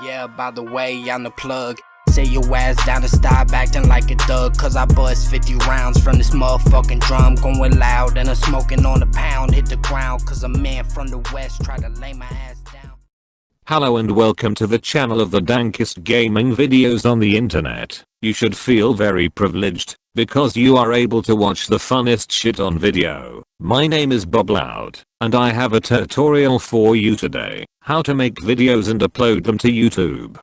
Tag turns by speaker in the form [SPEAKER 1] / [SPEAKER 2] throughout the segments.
[SPEAKER 1] Yeah, by the way, I'm the plug. Say your ass down and stop acting like a thug, cause I bust 50 rounds from this motherfucking drum. Going loud and I'm smoking on the pound. Hit the ground cause a man from the west try to lay my ass down.
[SPEAKER 2] Hello and welcome to the channel of the dankest gaming videos on the internet. You should feel very privileged, because you are able to watch the funnest shit on video. My name is Bob Loud, and I have a tutorial for you today, how to make videos and upload them to YouTube.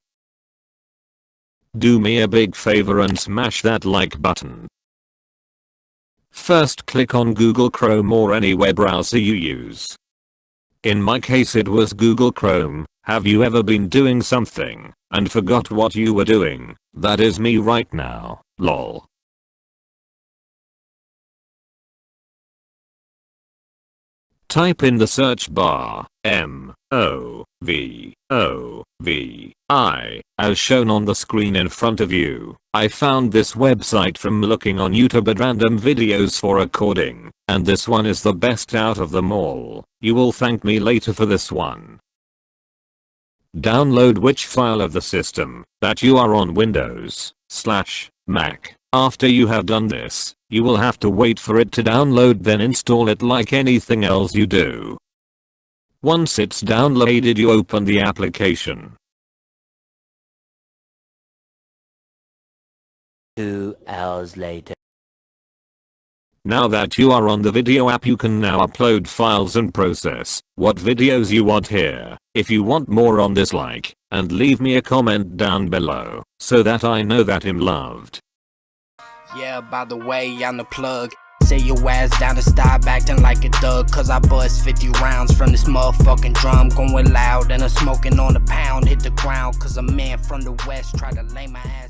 [SPEAKER 2] Do me a big favor and smash that like button. First click on Google Chrome or any web browser you use. In my case it was Google Chrome. Have you ever been doing something and forgot what you were doing? That is me right now, lol. Type in the search bar MOVOVI as shown on the screen in front of you. I found this website from looking on YouTube at random videos for recording, and this one is the best out of them all. You will thank me later for this one. Download which file of the system that you are on, Windows/Mac. After you have done this, you will have to wait for it to download, then install it like anything else you do. Once it's downloaded, you open the application.
[SPEAKER 3] 2 hours later.
[SPEAKER 2] Now that you are on the video app, you can now upload files and process what videos you want here. If you want more on this, like and leave me a comment down below so that I know that I'm loved.
[SPEAKER 1] Yeah, by the way, I'm the plug. Say your ass down and stop acting like a thug, cause I bust 50 rounds from this motherfucking drum. Going loud and I'm smoking on the pound. Hit the ground cause a man from the west try to lay my ass